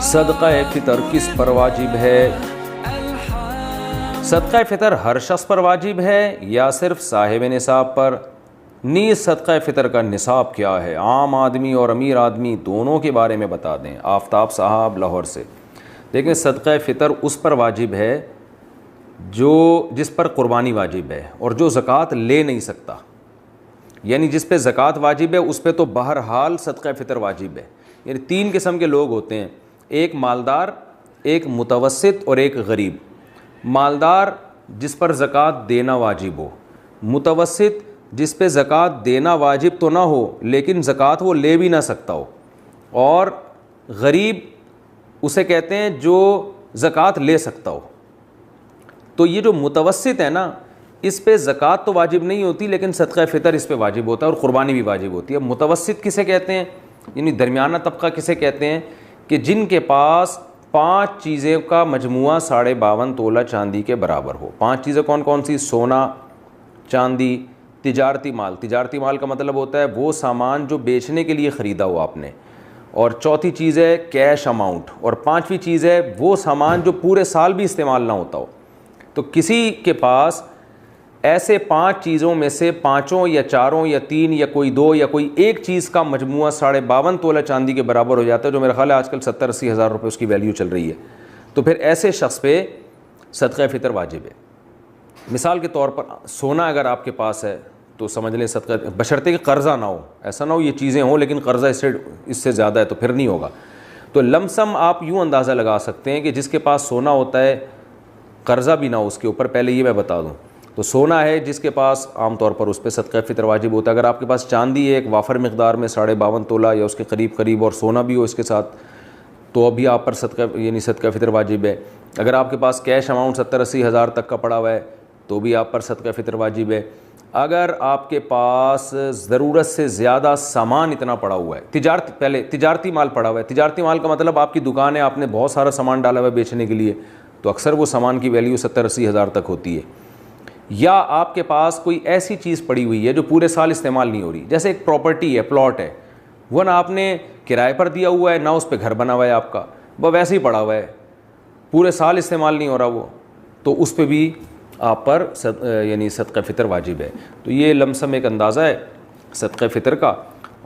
صدقہ فطر کس پر واجب ہے؟ صدقہ فطر ہر شخص پر واجب ہے یا صرف صاحب نصاب پر؟ نیز صدقہ فطر کا نصاب کیا ہے؟ عام آدمی اور امیر آدمی دونوں کے بارے میں بتا دیں۔ آفتاب صاحب لاہور سے۔ دیکھیں، صدقہ فطر اس پر واجب ہے جس پر قربانی واجب ہے اور جو زکوٰۃ لے نہیں سکتا، یعنی جس پہ زکوٰۃ واجب ہے اس پہ تو بہرحال صدقہ فطر واجب ہے۔ یعنی تین قسم کے لوگ ہوتے ہیں، ایک مالدار، ایک متوسط اور ایک غریب۔ مالدار جس پر زکوٰۃ دینا واجب ہو، متوسط جس پہ زکوٰۃ دینا واجب تو نہ ہو لیکن زکوٰۃ وہ لے بھی نہ سکتا ہو، اور غریب اسے کہتے ہیں جو زکوٰۃ لے سکتا ہو۔ تو یہ جو متوسط ہے نا، اس پہ زکوٰۃ تو واجب نہیں ہوتی لیکن صدقہ فطر اس پہ واجب ہوتا ہے اور قربانی بھی واجب ہوتی ہے۔ متوسط کسے کہتے ہیں؟ یعنی درمیانہ طبقہ کسے کہتے ہیں؟ کہ جن کے پاس 5 چیزیں کا مجموعہ 52.5 تولہ چاندی کے برابر ہو۔ 5 چیزیں کون کون سی؟ سونا، چاندی، تجارتی مال۔ تجارتی مال کا مطلب ہوتا ہے وہ سامان جو بیچنے کے لیے خریدا ہو آپ نے، اور چوتھی چیز ہے کیش اماؤنٹ، اور 5ویں چیز ہے وہ سامان جو پورے سال بھی استعمال نہ ہوتا ہو۔ تو کسی کے پاس ایسے 5 چیزوں میں سے 5 یا 4 یا 3 یا کوئی 2 یا کوئی ایک چیز کا مجموعہ 52.5 تولہ چاندی کے برابر ہو جاتا ہے، جو میرا خیال ہے آج کل 70-80 ہزار روپے اس کی ویلیو چل رہی ہے، تو پھر ایسے شخص پہ صدقہ فطر واجب ہے۔ مثال کے طور پر سونا اگر آپ کے پاس ہے تو سمجھ لیں صدقہ، بشرطے کہ قرضہ نہ ہو، ایسا نہ ہو یہ چیزیں ہوں لیکن قرضہ اس سے زیادہ ہے تو پھر نہیں ہوگا۔ تو لم سم آپ یوں اندازہ لگا سکتے ہیں کہ جس کے پاس سونا ہوتا ہے، قرضہ بھی نہ ہو اس کے اوپر، پہلے یہ میں بتا دوں، تو سونا ہے جس کے پاس عام طور پر اس پہ صدقہ فطر واجب ہوتا ہے۔ اگر آپ کے پاس چاندی ہے ایک وافر مقدار میں 52.5 تولہ یا اس کے قریب اور سونا بھی ہو اس کے ساتھ، تو ابھی آپ پر صدقہ فطر واجب ہے۔ اگر آپ کے پاس کیش اماؤنٹ 70-80 ہزار تک کا پڑا ہوا ہے تو بھی آپ پر صدقہ فطر واجب ہے۔ اگر آپ کے پاس ضرورت سے زیادہ سامان اتنا پڑا ہوا ہے، تجارتی مال پڑا ہوا ہے، تجارتی مال کا مطلب آپ کی دکان ہے، آپ نے بہت سارا سامان ڈالا ہوا ہے بیچنے کے لیے، تو اکثر وہ سامان کی ویلیو 70-80 ہزار تک ہوتی ہے۔ یا آپ کے پاس کوئی ایسی چیز پڑی ہوئی ہے جو پورے سال استعمال نہیں ہو رہی، جیسے ایک پراپرٹی ہے، پلاٹ ہے، وہ نہ آپ نے کرائے پر دیا ہوا ہے نہ اس پہ گھر بنا ہوا ہے آپ کا، وہ ویسے ہی پڑا ہوا ہے، پورے سال استعمال نہیں ہو رہا وہ، تو اس پہ بھی آپ پر صدقہ فطر واجب ہے۔ تو یہ لمسم ایک اندازہ ہے صدقہ فطر کا،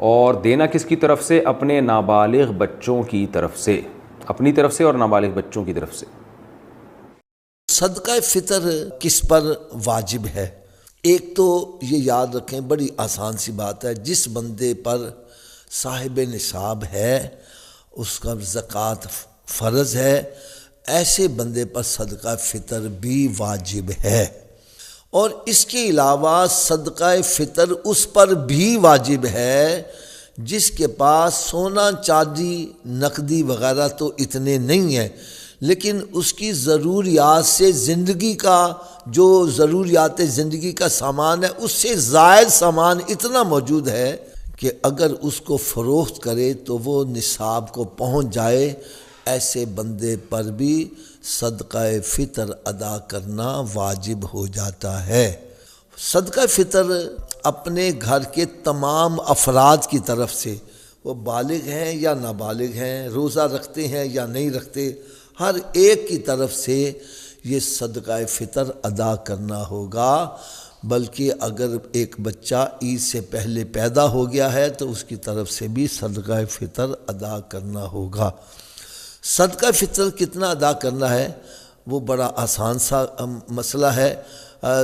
اور دینا کس کی طرف سے؟ اپنے نابالغ بچوں کی طرف سے، اپنی طرف سے اور نابالغ بچوں کی طرف سے۔ صدقہ فطر کس پر واجب ہے؟ ایک تو یہ یاد رکھیں، بڑی آسان سی بات ہے، جس بندے پر صاحب نصاب ہے اس کا زکوٰۃ فرض ہے، ایسے بندے پر صدقہ فطر بھی واجب ہے۔ اور اس کے علاوہ صدقہ فطر اس پر بھی واجب ہے جس کے پاس سونا، چاندی، نقدی وغیرہ تو اتنے نہیں ہیں، لیکن اس کی ضروریات سے زندگی کا، جو ضروریات زندگی کا سامان ہے اس سے زائد سامان اتنا موجود ہے کہ اگر اس کو فروخت کرے تو وہ نصاب کو پہنچ جائے، ایسے بندے پر بھی صدقہ فطر ادا کرنا واجب ہو جاتا ہے۔ صدقہ فطر اپنے گھر کے تمام افراد کی طرف سے، وہ بالغ ہیں یا نابالغ ہیں، روزہ رکھتے ہیں یا نہیں رکھتے، ہر ایک کی طرف سے یہ صدقہ فطر ادا کرنا ہوگا۔ بلکہ اگر ایک بچہ عید سے پہلے پیدا ہو گیا ہے تو اس کی طرف سے بھی صدقہ فطر ادا کرنا ہوگا۔ صدقہ فطر کتنا ادا کرنا ہے؟ وہ بڑا آسان سا مسئلہ ہے۔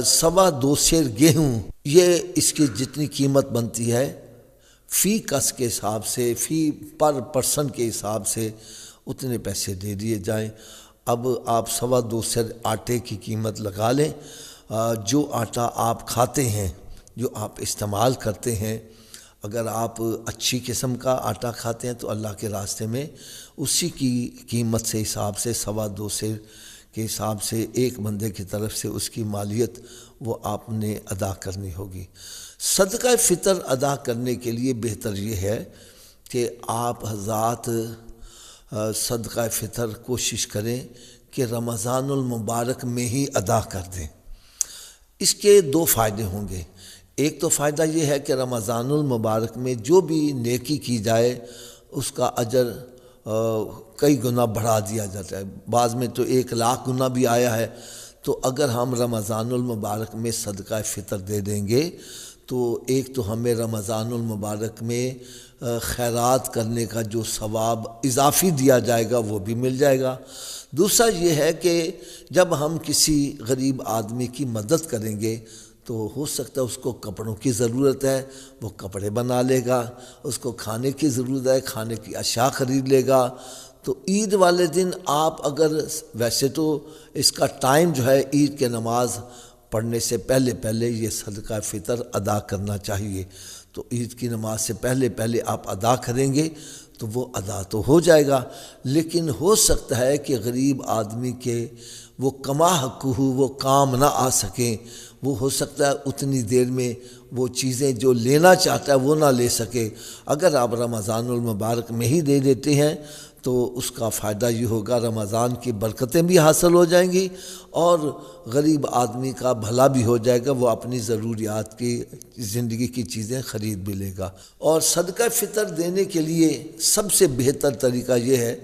2.25 سیر گیہوں، یہ اس کی جتنی قیمت بنتی ہے فی کس کے حساب سے، فی پر پرسن کے حساب سے اتنے پیسے دے دیے جائیں۔ اب آپ 2.25 سیر آٹے کی قیمت لگا لیں، جو آٹا آپ کھاتے ہیں، جو آپ استعمال کرتے ہیں، اگر آپ اچھی قسم کا آٹا کھاتے ہیں تو اللہ کے راستے میں اسی کی قیمت سے حساب سے 2.25 سیر کے حساب سے ایک بندے کی طرف سے اس کی مالیت وہ آپ نے ادا کرنی ہوگی۔ صدقہ فطر ادا کرنے کے لیے بہتر یہ ہے کہ آپ حضرات صدقہ فطر کوشش کریں کہ رمضان المبارک میں ہی ادا کر دیں۔ اس کے 2 فائدے ہوں گے۔ ایک تو فائدہ یہ ہے کہ رمضان المبارک میں جو بھی نیکی کی جائے اس کا اجر کئی گنا بڑھا دیا جاتا ہے، بعض میں تو 1,00,000 گنا بھی آیا ہے۔ تو اگر ہم رمضان المبارک میں صدقہ فطر دے دیں گے تو ایک تو ہمیں رمضان المبارک میں خیرات کرنے کا جو ثواب اضافی دیا جائے گا وہ بھی مل جائے گا۔ دوسرا یہ ہے کہ جب ہم کسی غریب آدمی کی مدد کریں گے تو ہو سکتا ہے اس کو کپڑوں کی ضرورت ہے، وہ کپڑے بنا لے گا، اس کو کھانے کی ضرورت ہے، کھانے کی اشیاء خرید لے گا۔ تو عید والے دن آپ اگر، ویسے تو اس کا ٹائم جو ہے عید کے نماز پڑھنے سے پہلے یہ صدقہ فطر ادا کرنا چاہیے، تو عید کی نماز سے پہلے آپ ادا کریں گے تو وہ ادا تو ہو جائے گا، لیکن ہو سکتا ہے کہ غریب آدمی کے وہ کما حق وہ کام نہ آ سکیں، وہ ہو سکتا ہے اتنی دیر میں وہ چیزیں جو لینا چاہتا ہے وہ نہ لے سکے۔ اگر آپ رمضان المبارک میں ہی دے دیتے ہیں تو اس کا فائدہ یہ ہوگا، رمضان کی برکتیں بھی حاصل ہو جائیں گی اور غریب آدمی کا بھلا بھی ہو جائے گا، وہ اپنی ضروریات کی زندگی کی چیزیں خرید بھی لے گا۔ اور صدقہ فطر دینے کے لیے سب سے بہتر طریقہ یہ ہے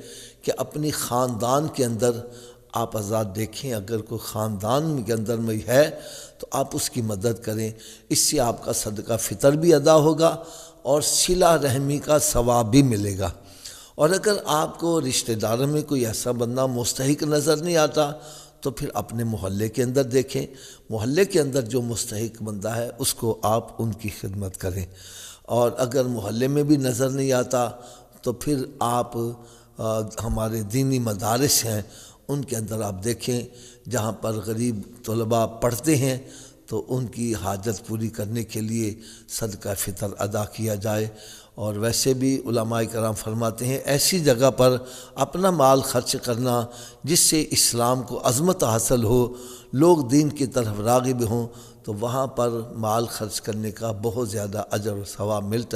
کہ اپنی خاندان کے اندر آپ حضرات دیکھیں، اگر کوئی خاندان کے اندر میں ہے تو آپ اس کی مدد کریں، اس سے آپ کا صدقہ فطر بھی ادا ہوگا اور صلہ رحمی کا ثواب بھی ملے گا۔ اور اگر آپ کو رشتہ داروں میں کوئی ایسا بندہ مستحق نظر نہیں آتا تو پھر اپنے محلے کے اندر دیکھیں، محلے کے اندر جو مستحق بندہ ہے اس کو آپ ان کی خدمت کریں۔ اور اگر محلے میں بھی نظر نہیں آتا تو پھر آپ ہمارے دینی مدارس ہیں ان کے اندر آپ دیکھیں، جہاں پر غریب طلباء پڑھتے ہیں تو ان کی حاجت پوری کرنے کے لیے صدقہ فطر ادا کیا جائے۔ اور ویسے بھی علماء کرام فرماتے ہیں ایسی جگہ پر اپنا مال خرچ کرنا جس سے اسلام کو عظمت حاصل ہو، لوگ دین کی طرف راغب ہوں، تو وہاں پر مال خرچ کرنے کا بہت زیادہ اجر و ثواب ملتا ہے۔